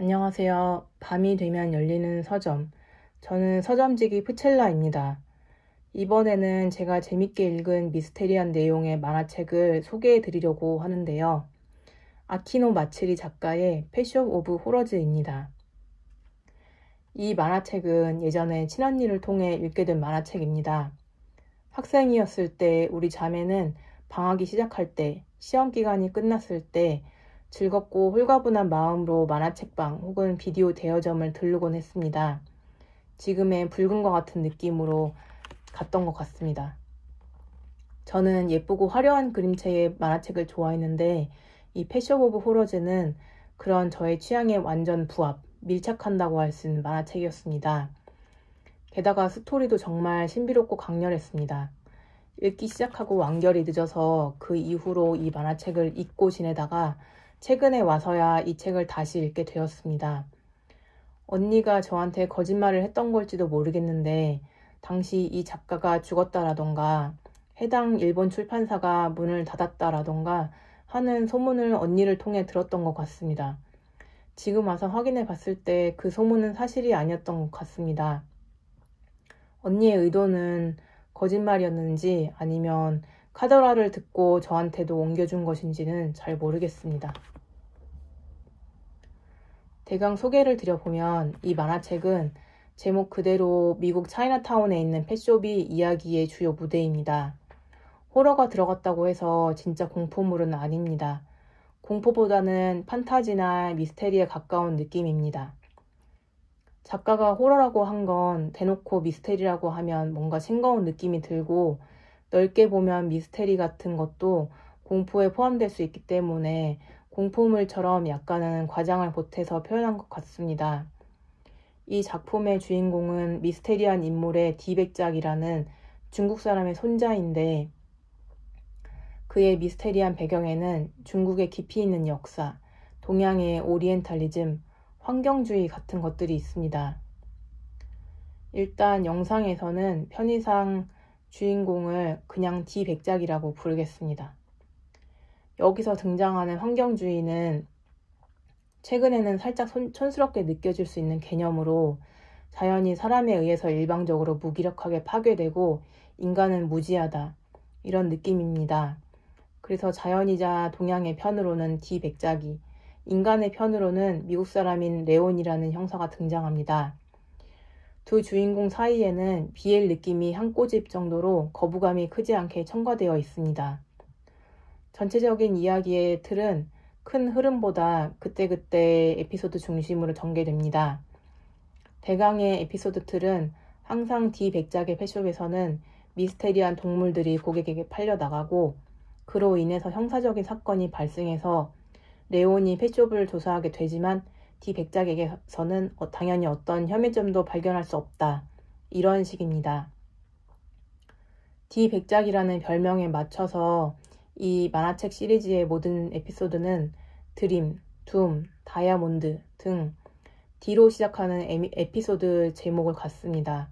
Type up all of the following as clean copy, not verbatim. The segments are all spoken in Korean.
안녕하세요. 밤이 되면 열리는 서점. 저는 서점지기 푸첼라입니다. 이번에는 제가 재밌게 읽은 미스테리한 내용의 만화책을 소개해 드리려고 하는데요. 아키노 마츠리 작가의 패션 오브 호러즈입니다. 이 만화책은 예전에 친언니를 통해 읽게 된 만화책입니다. 학생이었을 때 우리 자매는 방학이 시작할 때, 시험 기간이 끝났을 때 즐겁고 홀가분한 마음으로 만화책방 혹은 비디오 대여점을 들르곤 했습니다. 지금의 붉은과 같은 느낌으로 갔던 것 같습니다. 저는 예쁘고 화려한 그림체의 만화책을 좋아했는데 이 패션 오브 호러즈는 그런 저의 취향에 완전 부합, 밀착한다고 할 수 있는 만화책이었습니다. 게다가 스토리도 정말 신비롭고 강렬했습니다. 읽기 시작하고 완결이 늦어서 그 이후로 이 만화책을 잊고 지내다가 최근에 와서야 이 책을 다시 읽게 되었습니다. 언니가 저한테 거짓말을 했던 걸지도 모르겠는데 당시 이 작가가 죽었다라던가 해당 일본 출판사가 문을 닫았다라던가 하는 소문을 언니를 통해 들었던 것 같습니다. 지금 와서 확인해 봤을 때 그 소문은 사실이 아니었던 것 같습니다. 언니의 의도는 거짓말이었는지 아니면 카더라를 듣고 저한테도 옮겨준 것인지는 잘 모르겠습니다. 대강 소개를 드려보면 이 만화책은 제목 그대로 미국 차이나타운에 있는 펫숍이 이야기의 주요 무대입니다. 호러가 들어갔다고 해서 진짜 공포물은 아닙니다. 공포보다는 판타지나 미스테리에 가까운 느낌입니다. 작가가 호러라고 한 건 대놓고 미스테리라고 하면 뭔가 싱거운 느낌이 들고 넓게 보면 미스테리 같은 것도 공포에 포함될 수 있기 때문에 공포물처럼 약간은 과장을 보태서 표현한 것 같습니다. 이 작품의 주인공은 미스테리한 인물의 디백작이라는 중국 사람의 손자인데 그의 미스테리한 배경에는 중국의 깊이 있는 역사, 동양의 오리엔탈리즘, 환경주의 같은 것들이 있습니다. 일단 영상에서는 편의상 주인공을 그냥 디백작이라고 부르겠습니다. 여기서 등장하는 환경주의는 최근에는 살짝 촌스럽게 느껴질 수 있는 개념으로 자연이 사람에 의해서 일방적으로 무기력하게 파괴되고 인간은 무지하다 이런 느낌입니다. 그래서 자연이자 동양의 편으로는 디백작이, 인간의 편으로는 미국 사람인 레온이라는 형사가 등장합니다. 두 주인공 사이에는 BL 느낌이 한 꼬집 정도로 거부감이 크지 않게 첨가되어 있습니다. 전체적인 이야기의 틀은 큰 흐름보다 그때그때 에피소드 중심으로 전개됩니다. 대강의 에피소드 틀은 항상 디백작의 펫숍에서는 미스테리한 동물들이 고객에게 팔려나가고 그로 인해서 형사적인 사건이 발생해서 레온이 펫숍을 조사하게 되지만 디백작에게서는 당연히 어떤 혐의점도 발견할 수 없다. 이런 식입니다. 디백작이라는 별명에 맞춰서 이 만화책 시리즈의 모든 에피소드는 드림, 둠, 다이아몬드 등 D로 시작하는 에피소드 제목을 갖습니다.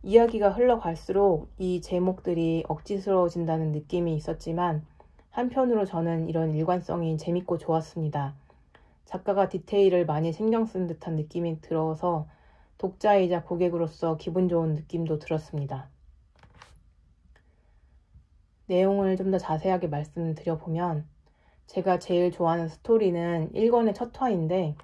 이야기가 흘러갈수록 이 제목들이 억지스러워진다는 느낌이 있었지만 한편으로 저는 이런 일관성이 재밌고 좋았습니다. 작가가 디테일을 많이 신경 쓴 듯한 느낌이 들어서 독자이자 고객으로서 기분 좋은 느낌도 들었습니다. 내용을 좀 더 자세하게 말씀드려보면 제가 제일 좋아하는 스토리는 1권의 첫 화인데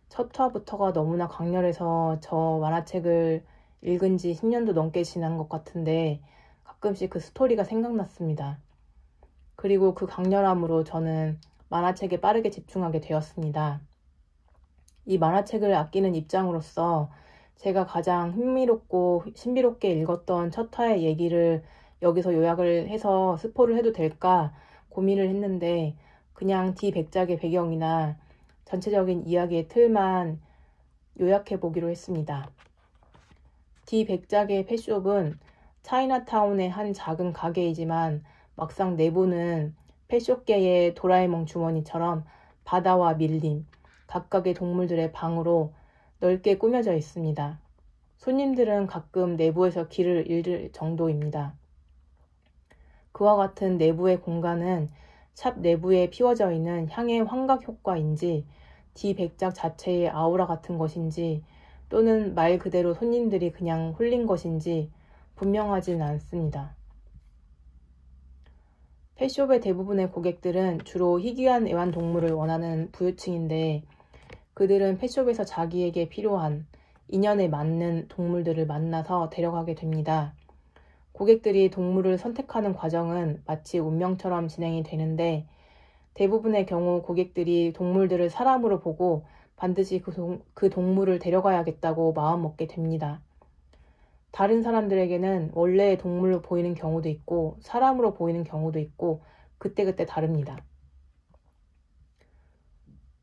첫 화부터가 너무나 강렬해서 저 만화책을 읽은 지 10년도 넘게 지난 것 같은데 가끔씩 그 스토리가 생각났습니다. 그리고 그 강렬함으로 저는 만화책에 빠르게 집중하게 되었습니다. 이 만화책을 아끼는 입장으로서 제가 가장 흥미롭고 신비롭게 읽었던 첫 화의 얘기를 여기서 요약을 해서 스포를 해도 될까 고민을 했는데 그냥 디백작의 배경이나 전체적인 이야기의 틀만 요약해 보기로 했습니다. 디백작의 펫숍은 차이나타운의 한 작은 가게이지만 막상 내부는 펫숍계의 도라에몽 주머니처럼 바다와 밀림, 각각의 동물들의 방으로 넓게 꾸며져 있습니다. 손님들은 가끔 내부에서 길을 잃을 정도입니다. 그와 같은 내부의 공간은 샵 내부에 피워져 있는 향의 환각 효과인지 디백작 자체의 아우라 같은 것인지 또는 말 그대로 손님들이 그냥 홀린 것인지 분명하지는 않습니다. 펫숍의 대부분의 고객들은 주로 희귀한 애완동물을 원하는 부유층인데 그들은 펫숍에서 자기에게 필요한 인연에 맞는 동물들을 만나서 데려가게 됩니다. 고객들이 동물을 선택하는 과정은 마치 운명처럼 진행이 되는데 대부분의 경우 고객들이 동물들을 사람으로 보고 반드시 그 동물을 데려가야겠다고 마음먹게 됩니다. 다른 사람들에게는 원래의 동물로 보이는 경우도 있고 사람으로 보이는 경우도 있고 그때그때 다릅니다.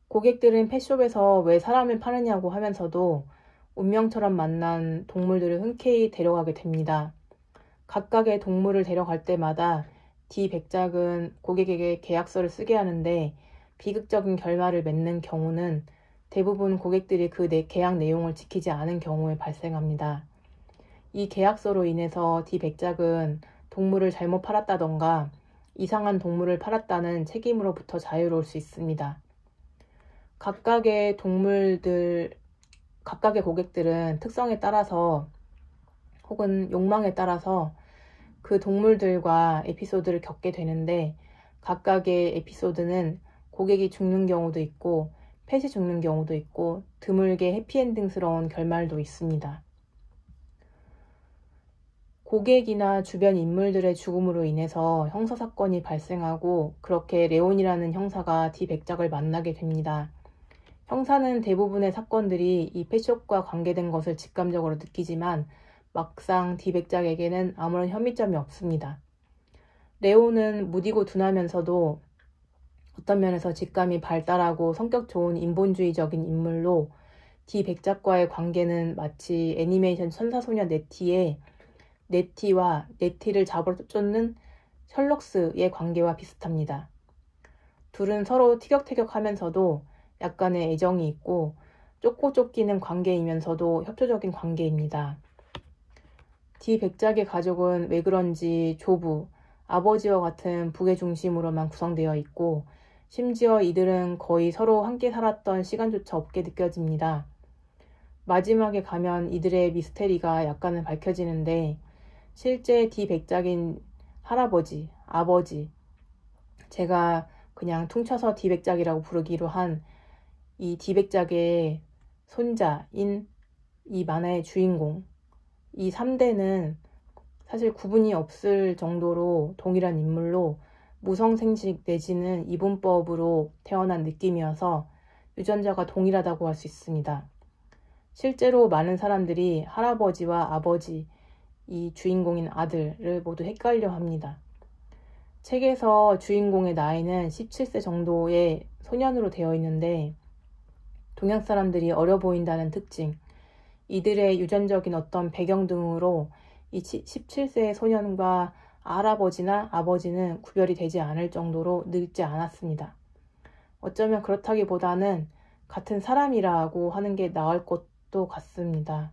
고객들은 펫숍에서 왜 사람을 파느냐고 하면서도 운명처럼 만난 동물들을 흔쾌히 데려가게 됩니다. 각각의 동물을 데려갈 때마다 디백작은 고객에게 계약서를 쓰게 하는데 비극적인 결말을 맺는 경우는 대부분 고객들이 그 계약 내용을 지키지 않은 경우에 발생합니다. 이 계약서로 인해서 디백작은 동물을 잘못 팔았다던가 이상한 동물을 팔았다는 책임으로부터 자유로울 수 있습니다. 각각의 고객들은 특성에 따라서 혹은 욕망에 따라서 그 동물들과 에피소드를 겪게 되는데 각각의 에피소드는 고객이 죽는 경우도 있고 펫이 죽는 경우도 있고 드물게 해피엔딩스러운 결말도 있습니다. 고객이나 주변 인물들의 죽음으로 인해서 형사사건이 발생하고 그렇게 레온이라는 형사가 디백작을 만나게 됩니다. 형사는 대부분의 사건들이 이 펫숍과 관계된 것을 직감적으로 느끼지만 막상 디백작에게는 아무런 혐의점이 없습니다. 레오는 무디고 둔하면서도 어떤 면에서 직감이 발달하고 성격 좋은 인본주의적인 인물로 디백작과의 관계는 마치 애니메이션 천사소녀 네티와 네티를 잡으러 쫓는 셜록스의 관계와 비슷합니다. 둘은 서로 티격태격하면서도 약간의 애정이 있고 쫓고 쫓기는 관계이면서도 협조적인 관계입니다. 디백작의 가족은 왜 그런지 조부, 아버지와 같은 부계 중심으로만 구성되어 있고 심지어 이들은 거의 서로 함께 살았던 시간조차 없게 느껴집니다. 마지막에 가면 이들의 미스테리가 약간은 밝혀지는데 실제 디백작인 할아버지, 아버지, 제가 그냥 퉁쳐서 디백작이라고 부르기로 한 이 디백작의 손자인 이 만화의 주인공, 이 3대는 사실 구분이 없을 정도로 동일한 인물로 무성생식 내지는 이분법으로 태어난 느낌이어서 유전자가 동일하다고 할 수 있습니다. 실제로 많은 사람들이 할아버지와 아버지, 이 주인공인 아들을 모두 헷갈려 합니다. 책에서 주인공의 나이는 17세 정도의 소년으로 되어 있는데 동양 사람들이 어려 보인다는 특징, 이들의 유전적인 어떤 배경 등으로 이 17세의 소년과 할아버지나 아버지는 구별이 되지 않을 정도로 늙지 않았습니다. 어쩌면 그렇다기보다는 같은 사람이라고 하는 게 나을 것도 같습니다.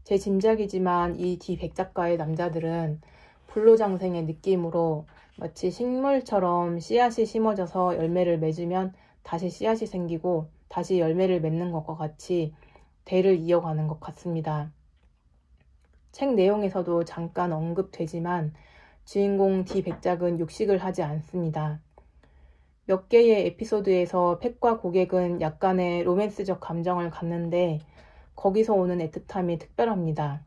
제 짐작이지만 이 디백작가의 남자들은 불로장생의 느낌으로 마치 식물처럼 씨앗이 심어져서 열매를 맺으면 다시 씨앗이 생기고 다시 열매를 맺는 것과 같이 대를 이어가는 것 같습니다. 책 내용에서도 잠깐 언급되지만 주인공 디백작은 육식을 하지 않습니다. 몇 개의 에피소드에서 펫과 고객은 약간의 로맨스적 감정을 갖는데 거기서 오는 애틋함이 특별합니다.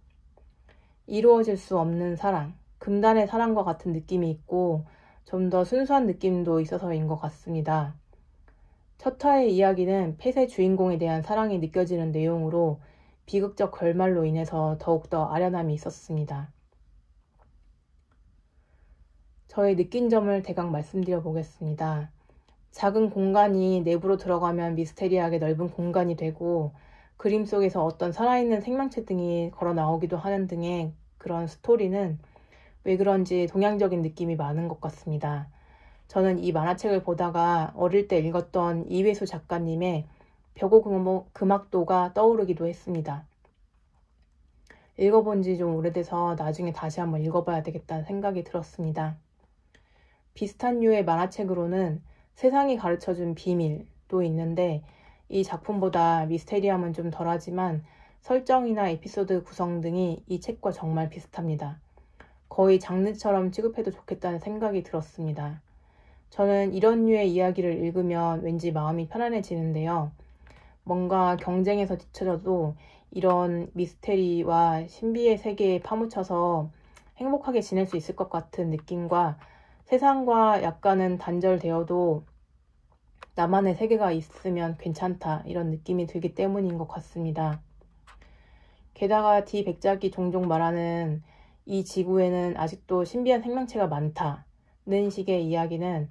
이루어질 수 없는 사랑, 금단의 사랑과 같은 느낌이 있고 좀 더 순수한 느낌도 있어서인 것 같습니다. 첫 화의 이야기는 펫의 주인공에 대한 사랑이 느껴지는 내용으로 비극적 결말로 인해서 더욱더 아련함이 있었습니다. 저의 느낀 점을 대강 말씀드려 보겠습니다. 작은 공간이 내부로 들어가면 미스테리하게 넓은 공간이 되고 그림 속에서 어떤 살아있는 생명체 등이 걸어 나오기도 하는 등의 그런 스토리는 왜 그런지 동양적인 느낌이 많은 것 같습니다. 저는 이 만화책을 보다가 어릴 때 읽었던 이회수 작가님의 벽오 금악도가 떠오르기도 했습니다. 읽어본 지 좀 오래돼서 나중에 다시 한번 읽어봐야 되겠다는 생각이 들었습니다. 비슷한 류의 만화책으로는 세상이 가르쳐준 비밀도 있는데 이 작품보다 미스테리함은 좀 덜하지만 설정이나 에피소드 구성 등이 이 책과 정말 비슷합니다. 거의 장르처럼 취급해도 좋겠다는 생각이 들었습니다. 저는 이런 류의 이야기를 읽으면 왠지 마음이 편안해지는데요. 뭔가 경쟁에서 뒤처져도 이런 미스테리와 신비의 세계에 파묻혀서 행복하게 지낼 수 있을 것 같은 느낌과 세상과 약간은 단절되어도 나만의 세계가 있으면 괜찮다 이런 느낌이 들기 때문인 것 같습니다. 게다가 백작이 종종 말하는 이 지구에는 아직도 신비한 생명체가 많다는 식의 이야기는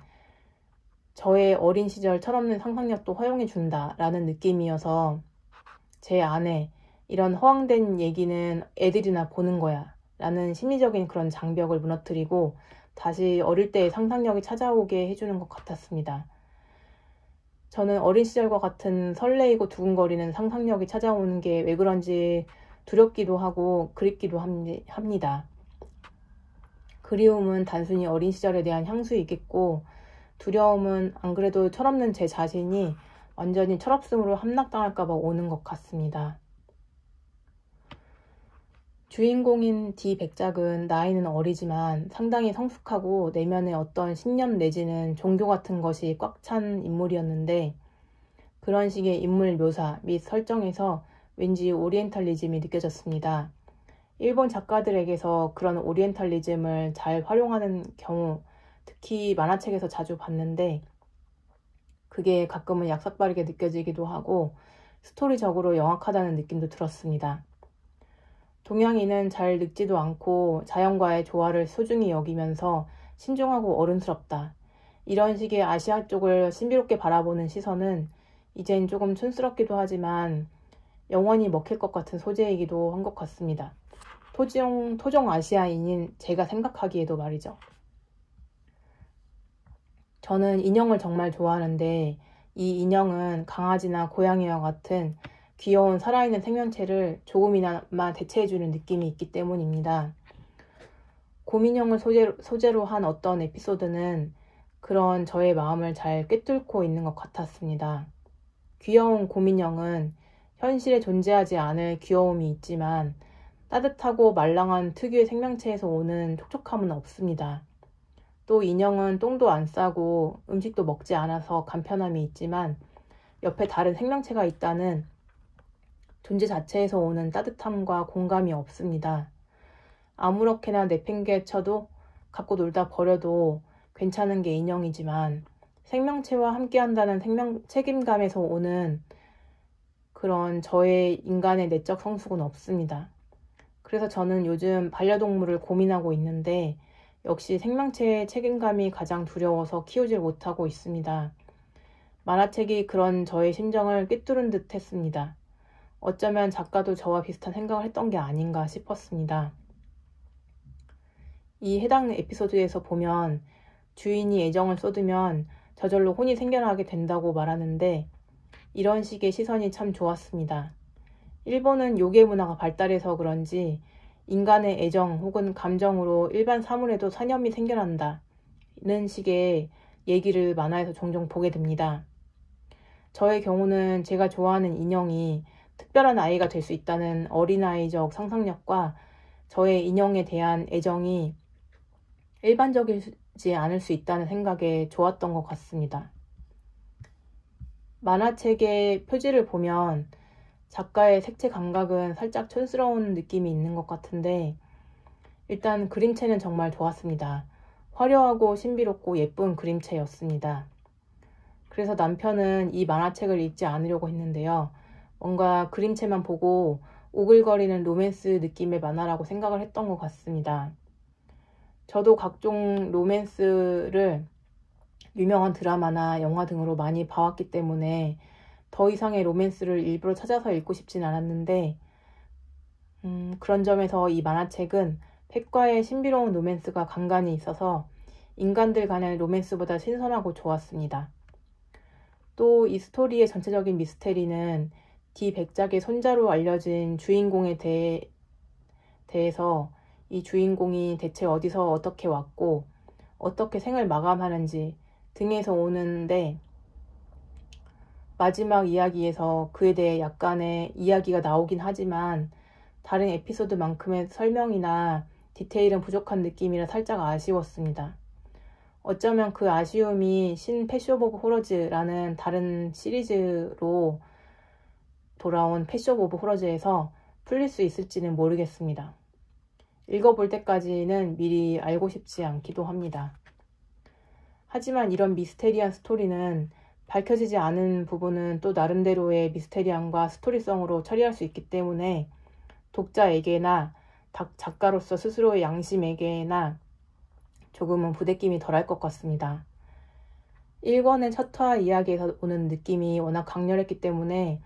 저의 어린 시절 철없는 상상력도 허용해준다 라는 느낌이어서 제 안에 이런 허황된 얘기는 애들이나 보는 거야 라는 심리적인 그런 장벽을 무너뜨리고 다시 어릴 때의 상상력이 찾아오게 해주는 것 같았습니다. 저는 어린 시절과 같은 설레이고 두근거리는 상상력이 찾아오는 게 왜 그런지 두렵기도 하고 그립기도 합니다. 그리움은 단순히 어린 시절에 대한 향수이겠고 두려움은 안 그래도 철없는 제 자신이 완전히 철없음으로 함락당할까봐 오는 것 같습니다. 주인공인 백작은 나이는 어리지만 상당히 성숙하고 내면에 어떤 신념 내지는 종교 같은 것이 꽉 찬 인물이었는데 그런 식의 인물 묘사 및 설정에서 왠지 오리엔탈리즘이 느껴졌습니다. 일본 작가들에게서 그런 오리엔탈리즘을 잘 활용하는 경우 특히 만화책에서 자주 봤는데 그게 가끔은 약삭빠르게 느껴지기도 하고 스토리적으로 영악하다는 느낌도 들었습니다. 동양인은 잘 늙지도 않고 자연과의 조화를 소중히 여기면서 신중하고 어른스럽다. 이런 식의 아시아 쪽을 신비롭게 바라보는 시선은 이젠 조금 촌스럽기도 하지만 영원히 먹힐 것 같은 소재이기도 한 것 같습니다. 토종 아시아인인 제가 생각하기에도 말이죠. 저는 인형을 정말 좋아하는데 이 인형은 강아지나 고양이와 같은 귀여운 살아있는 생명체를 조금이나마 대체해주는 느낌이 있기 때문입니다. 곰인형을 소재로 한 어떤 에피소드는 그런 저의 마음을 잘 꿰뚫고 있는 것 같았습니다. 귀여운 곰인형은 현실에 존재하지 않을 귀여움이 있지만 따뜻하고 말랑한 특유의 생명체에서 오는 촉촉함은 없습니다. 또 인형은 똥도 안 싸고 음식도 먹지 않아서 간편함이 있지만 옆에 다른 생명체가 있다는 존재 자체에서 오는 따뜻함과 공감이 없습니다. 아무렇게나 내팽개쳐도 갖고 놀다 버려도 괜찮은 게 인형이지만 생명체와 함께한다는 책임감에서 오는 그런 저의 인간의 내적 성숙은 없습니다. 그래서 저는 요즘 반려동물을 고민하고 있는데 역시 생명체의 책임감이 가장 두려워서 키우질 못하고 있습니다. 만화책이 그런 저의 심정을 꿰뚫은 듯 했습니다. 어쩌면 작가도 저와 비슷한 생각을 했던 게 아닌가 싶었습니다. 이 해당 에피소드에서 보면 주인이 애정을 쏟으면 저절로 혼이 생겨나게 된다고 말하는데 이런 식의 시선이 참 좋았습니다. 일본은 요괴 문화가 발달해서 그런지 인간의 애정 혹은 감정으로 일반 사물에도 사념이 생겨난다는 식의 얘기를 만화에서 종종 보게 됩니다. 저의 경우는 제가 좋아하는 인형이 특별한 아이가 될 수 있다는 어린아이적 상상력과 저의 인형에 대한 애정이 일반적이지 않을 수 있다는 생각에 좋았던 것 같습니다. 만화책의 표지를 보면 작가의 색채 감각은 살짝 촌스러운 느낌이 있는 것 같은데 일단 그림체는 정말 좋았습니다. 화려하고 신비롭고 예쁜 그림체였습니다. 그래서 남편은 이 만화책을 읽지 않으려고 했는데요. 뭔가 그림체만 보고 오글거리는 로맨스 느낌의 만화라고 생각을 했던 것 같습니다. 저도 각종 로맨스를 유명한 드라마나 영화 등으로 많이 봐왔기 때문에 더 이상의 로맨스를 일부러 찾아서 읽고 싶진 않았는데 그런 점에서 이 만화책은 팩과의 신비로운 로맨스가 간간히 있어서 인간들 간의 로맨스보다 신선하고 좋았습니다. 또 이 스토리의 전체적인 미스테리는 백작의 손자로 알려진 주인공에 대해서 이 주인공이 대체 어디서 어떻게 왔고 어떻게 생을 마감하는지 등에서 오는데 마지막 이야기에서 그에 대해 약간의 이야기가 나오긴 하지만 다른 에피소드만큼의 설명이나 디테일은 부족한 느낌이라 살짝 아쉬웠습니다. 어쩌면 그 아쉬움이 신 패션 오브 호러즈라는 다른 시리즈로 돌아온 패션 오브 호러즈에서 풀릴 수 있을지는 모르겠습니다. 읽어볼 때까지는 미리 알고 싶지 않기도 합니다. 하지만 이런 미스테리한 스토리는 밝혀지지 않은 부분은 또 나름대로의 미스테리함과 스토리성으로 처리할 수 있기 때문에 독자에게나 작가로서 스스로의 양심에게나 조금은 부대낌이 덜할 것 같습니다. 1권의 첫화 이야기에서 오는 느낌이 워낙 강렬했기 때문에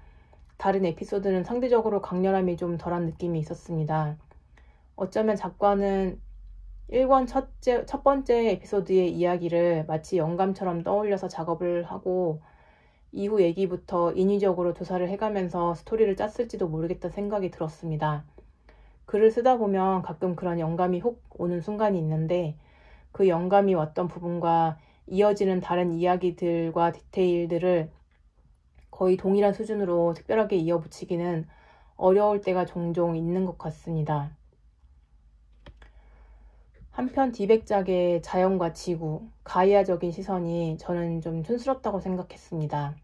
다른 에피소드는 상대적으로 강렬함이 좀 덜한 느낌이 있었습니다. 어쩌면 작가는 1권 첫 번째 에피소드의 이야기를 마치 영감처럼 떠올려서 작업을 하고 이후 얘기부터 인위적으로 조사를 해가면서 스토리를 짰을지도 모르겠다는 생각이 들었습니다. 글을 쓰다 보면 가끔 그런 영감이 훅 오는 순간이 있는데 그 영감이 왔던 부분과 이어지는 다른 이야기들과 디테일들을 거의 동일한 수준으로 특별하게 이어붙이기는 어려울 때가 종종 있는 것 같습니다. 한편 디백작의 자연과 지구, 가이아적인 시선이 저는 좀 촌스럽다고 생각했습니다.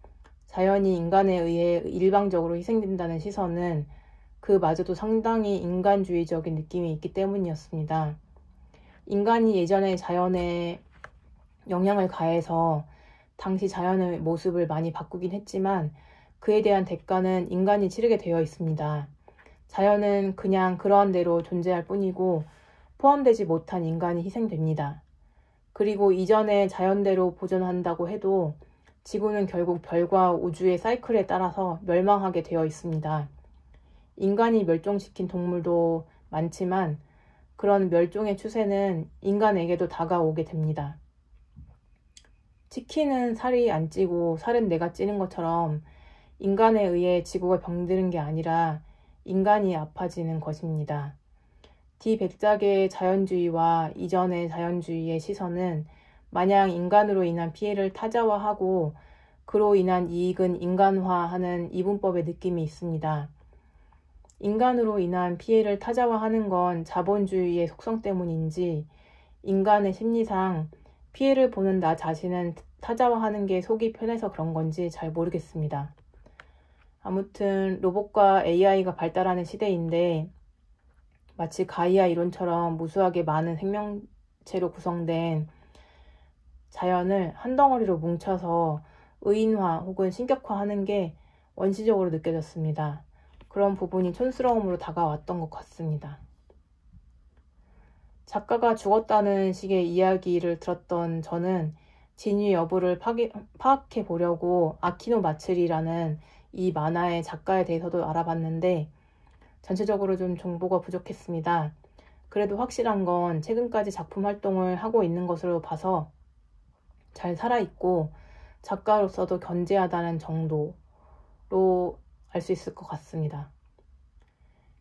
자연이 인간에 의해 일방적으로 희생된다는 시선은 그마저도 상당히 인간주의적인 느낌이 있기 때문이었습니다. 인간이 예전에 자연에 영향을 가해서 당시 자연의 모습을 많이 바꾸긴 했지만 그에 대한 대가는 인간이 치르게 되어 있습니다. 자연은 그냥 그러한 대로 존재할 뿐이고 포함되지 못한 인간이 희생됩니다. 그리고 이전에 자연대로 보존한다고 해도 지구는 결국 별과 우주의 사이클에 따라서 멸망하게 되어 있습니다. 인간이 멸종시킨 동물도 많지만 그런 멸종의 추세는 인간에게도 다가오게 됩니다. 치킨은 살이 안 찌고 살은 내가 찌는 것처럼 인간에 의해 지구가 병드는 게 아니라 인간이 아파지는 것입니다. 디백작의 자연주의와 이전의 자연주의의 시선은 마냥 인간으로 인한 피해를 타자화하고 그로 인한 이익은 인간화하는 이분법의 느낌이 있습니다. 인간으로 인한 피해를 타자화하는 건 자본주의의 속성 때문인지 인간의 심리상 피해를 보는 나 자신은 타자화하는 게 속이 편해서 그런 건지 잘 모르겠습니다. 아무튼 로봇과 AI가 발달하는 시대인데 마치 가이아 이론처럼 무수하게 많은 생명체로 구성된 자연을 한 덩어리로 뭉쳐서 의인화 혹은 신격화하는 게 원시적으로 느껴졌습니다. 그런 부분이 촌스러움으로 다가왔던 것 같습니다. 작가가 죽었다는 식의 이야기를 들었던 저는 진위 여부를 파악해 보려고 아키노 마츠리라는 이 만화의 작가에 대해서도 알아봤는데 전체적으로 좀 정보가 부족했습니다. 그래도 확실한 건 최근까지 작품 활동을 하고 있는 것으로 봐서 잘 살아있고 작가로서도 견제하다는 정도로 알 수 있을 것 같습니다.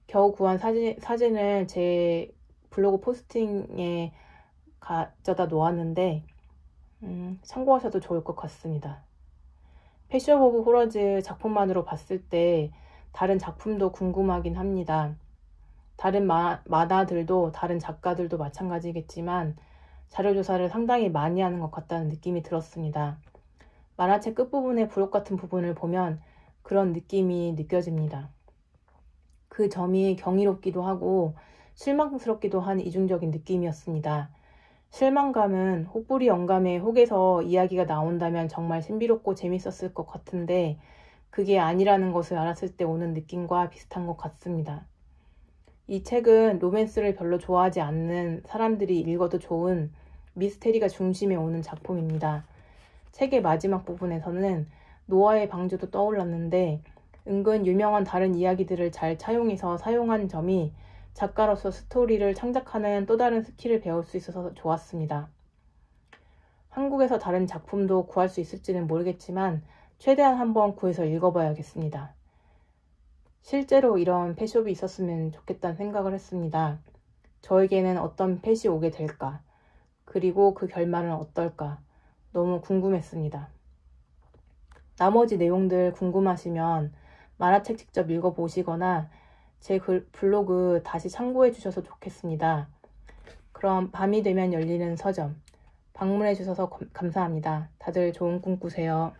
겨우 구한 사진을 제 블로그 포스팅에 가져다 놓았는데 참고하셔도 좋을 것 같습니다. 패션 오브 호러즈 작품만으로 봤을 때 다른 작품도 궁금하긴 합니다. 다른 만화들도 다른 작가들도 마찬가지겠지만 자료조사를 상당히 많이 하는 것 같다는 느낌이 들었습니다. 만화책 끝부분의 부록 같은 부분을 보면 그런 느낌이 느껴집니다. 그 점이 경이롭기도 하고 실망스럽기도 한 이중적인 느낌이었습니다. 실망감은 혹부리 영감의 혹에서 이야기가 나온다면 정말 신비롭고 재밌었을 것 같은데 그게 아니라는 것을 알았을 때 오는 느낌과 비슷한 것 같습니다. 이 책은 로맨스를 별로 좋아하지 않는 사람들이 읽어도 좋은 미스테리가 중심에 오는 작품입니다. 책의 마지막 부분에서는 노아의 방주도 떠올랐는데 은근 유명한 다른 이야기들을 잘 차용해서 사용한 점이 작가로서 스토리를 창작하는 또 다른 스킬을 배울 수 있어서 좋았습니다. 한국에서 다른 작품도 구할 수 있을지는 모르겠지만 최대한 한번 구해서 읽어봐야겠습니다. 실제로 이런 펫숍이 있었으면 좋겠다는 생각을 했습니다. 저에게는 어떤 펫이 오게 될까? 그리고 그 결말은 어떨까? 너무 궁금했습니다. 나머지 내용들 궁금하시면 만화책 직접 읽어보시거나 제 블로그 다시 참고해 주셔서 좋겠습니다. 그럼 밤이 되면 열리는 서점 방문해 주셔서 감사합니다. 다들 좋은 꿈 꾸세요.